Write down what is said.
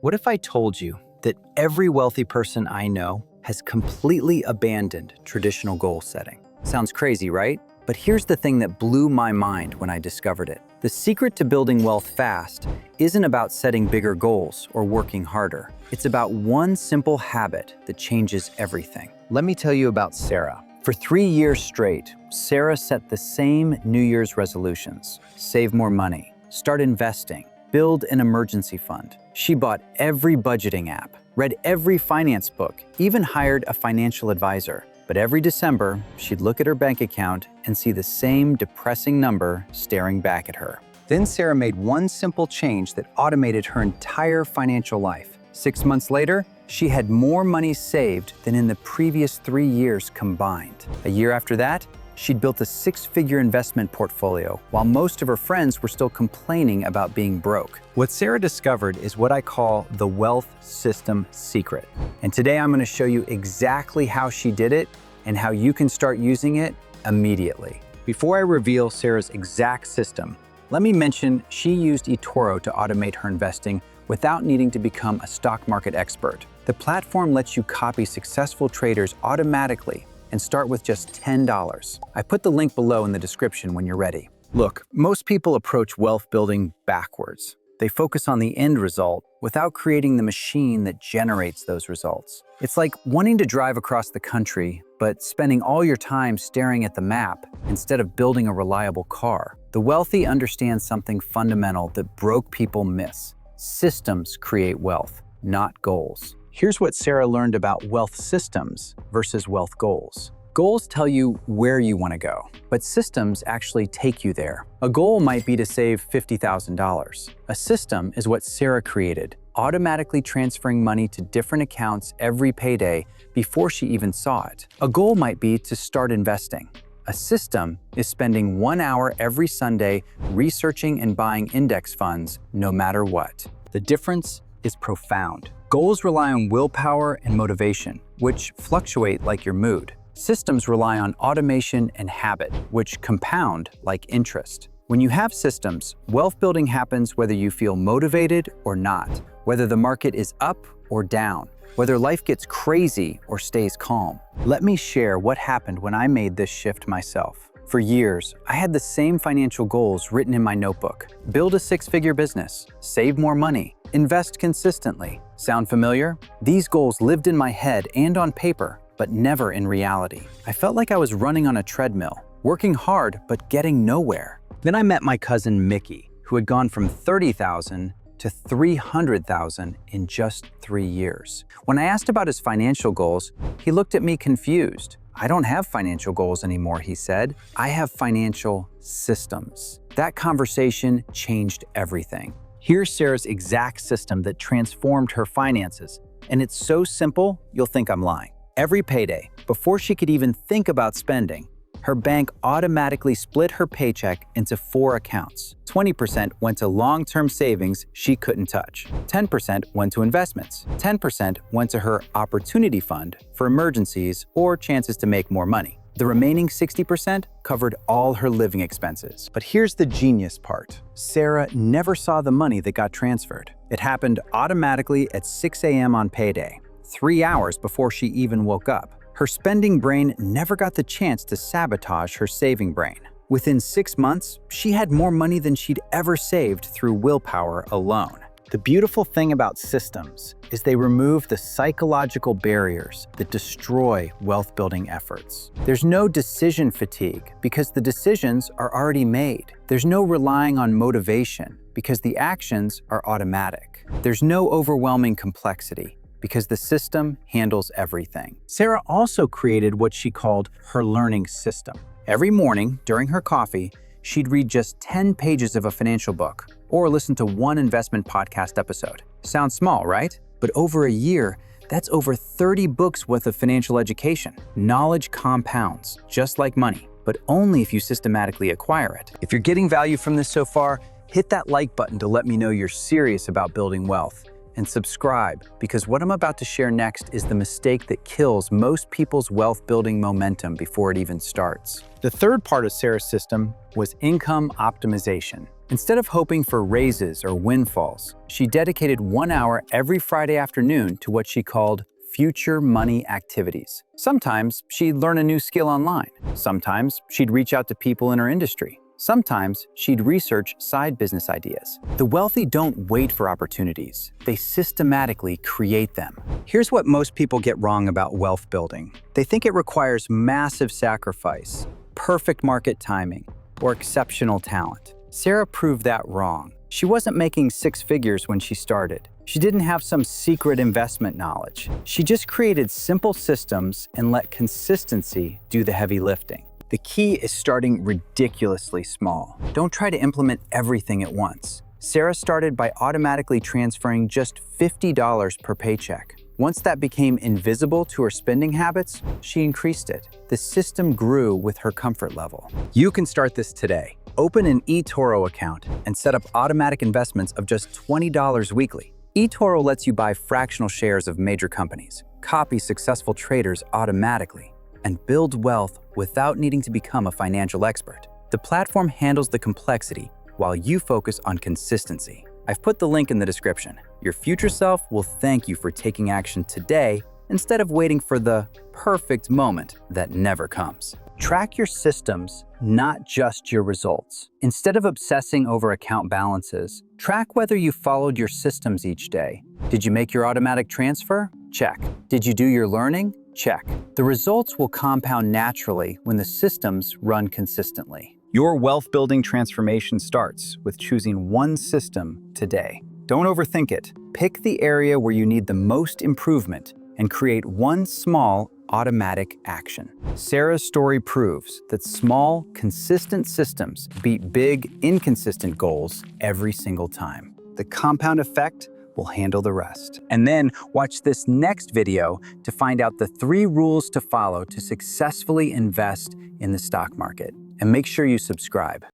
What if I told you that every wealthy person I know has completely abandoned traditional goal setting? Sounds crazy, right? But here's the thing that blew my mind when I discovered it. The secret to building wealth fast isn't about setting bigger goals or working harder. It's about one simple habit that changes everything. Let me tell you about Sarah. For 3 years straight, Sarah set the same New Year's resolutions: save more money, start investing, build an emergency fund. She bought every budgeting app, read every finance book, even hired a financial advisor. But every December, she'd look at her bank account and see the same depressing number staring back at her. Then Sarah made one simple change that automated her entire financial life. 6 months later, she had more money saved than in the previous 3 years combined. A year after that, she'd built a 6-figure investment portfolio, while most of her friends were still complaining about being broke. What Sarah discovered is what I call the wealth system secret. And today I'm going to show you exactly how she did it and how you can start using it immediately. Before I reveal Sarah's exact system, let me mention she used eToro to automate her investing without needing to become a stock market expert. The platform lets you copy successful traders automatically and start with just $10. I put the link below in the description when you're ready. Look, most people approach wealth building backwards. They focus on the end result without creating the machine that generates those results. It's like wanting to drive across the country, but spending all your time staring at the map instead of building a reliable car. The wealthy understand something fundamental that broke people miss. Systems create wealth, not goals. Here's what Sarah learned about wealth systems versus wealth goals. Goals tell you where you want to go, but systems actually take you there. A goal might be to save $50,000. A system is what Sarah created, automatically transferring money to different accounts every payday before she even saw it. A goal might be to start investing. A system is spending 1 hour every Sunday researching and buying index funds no matter what. The difference is profound. Goals rely on willpower and motivation, which fluctuate like your mood. Systems rely on automation and habit, which compound like interest. When you have systems, wealth building happens whether you feel motivated or not, whether the market is up or down, whether life gets crazy or stays calm. Let me share what happened when I made this shift myself. For years, I had the same financial goals written in my notebook: build a 6-figure business, save more money, invest consistently. Sound familiar? These goals lived in my head and on paper, but never in reality. I felt like I was running on a treadmill, working hard but getting nowhere. Then I met my cousin Mickey, who had gone from $30,000 to $300,000 in just 3 years. When I asked about his financial goals, he looked at me confused. "I don't have financial goals anymore," he said. "I have financial systems." That conversation changed everything. Here's Sarah's exact system that transformed her finances, and it's so simple, you'll think I'm lying. Every payday, before she could even think about spending, her bank automatically split her paycheck into 4 accounts. 20% went to long-term savings she couldn't touch. 10% went to investments. 10% went to her opportunity fund for emergencies or chances to make more money. The remaining 60% covered all her living expenses. But here's the genius part. Sarah never saw the money that got transferred. It happened automatically at 6 a.m. on payday, 3 hours before she even woke up. Her spending brain never got the chance to sabotage her saving brain. Within 6 months, she had more money than she'd ever saved through willpower alone. The beautiful thing about systems is they remove the psychological barriers that destroy wealth-building efforts. There's no decision fatigue because the decisions are already made. There's no relying on motivation because the actions are automatic. There's no overwhelming complexity because the system handles everything. Sarah also created what she called her learning system. Every morning, during her coffee, she'd read just 10 pages of a financial book or listen to one investment podcast episode. Sounds small, right? But over a year, that's over 30 books worth of financial education. Knowledge compounds, just like money, but only if you systematically acquire it. If you're getting value from this so far, hit that like button to let me know you're serious about building wealth. and subscribe, because what I'm about to share next is the mistake that kills most people's wealth-building momentum before it even starts. The third part of Sarah's system was income optimization. Instead of hoping for raises or windfalls, she dedicated 1 hour every Friday afternoon to what she called future money activities. Sometimes she'd learn a new skill online. Sometimes she'd reach out to people in her industry. Sometimes she'd research side business ideas. The wealthy don't wait for opportunities. They systematically create them. Here's what most people get wrong about wealth building. They think it requires massive sacrifice, perfect market timing, or exceptional talent. Sarah proved that wrong. She wasn't making 6 figures when she started. She didn't have some secret investment knowledge. She just created simple systems and let consistency do the heavy lifting. The key is starting ridiculously small. Don't try to implement everything at once. Sarah started by automatically transferring just $50 per paycheck. Once that became invisible to her spending habits, she increased it. The system grew with her comfort level. You can start this today. Open an eToro account and set up automatic investments of just $20 weekly. eToro lets you buy fractional shares of major companies, copy successful traders automatically, and build wealth without needing to become a financial expert. The platform handles the complexity while you focus on consistency. I've put the link in the description. Your future self will thank you for taking action today instead of waiting for the perfect moment that never comes. Track your systems, not just your results. Instead of obsessing over account balances, track whether you followed your systems each day. Did you make your automatic transfer? Check. Did you do your learning? Check. The results will compound naturally when the systems run consistently. Your wealth-building transformation starts with choosing one system today. Don't overthink it. Pick the area where you need the most improvement and create one small automatic action. Sarah's story proves that small, consistent systems beat big, inconsistent goals every single time. The compound effect will handle the rest. And then watch this next video to find out the 3 rules to follow to successfully invest in the stock market. And make sure you subscribe.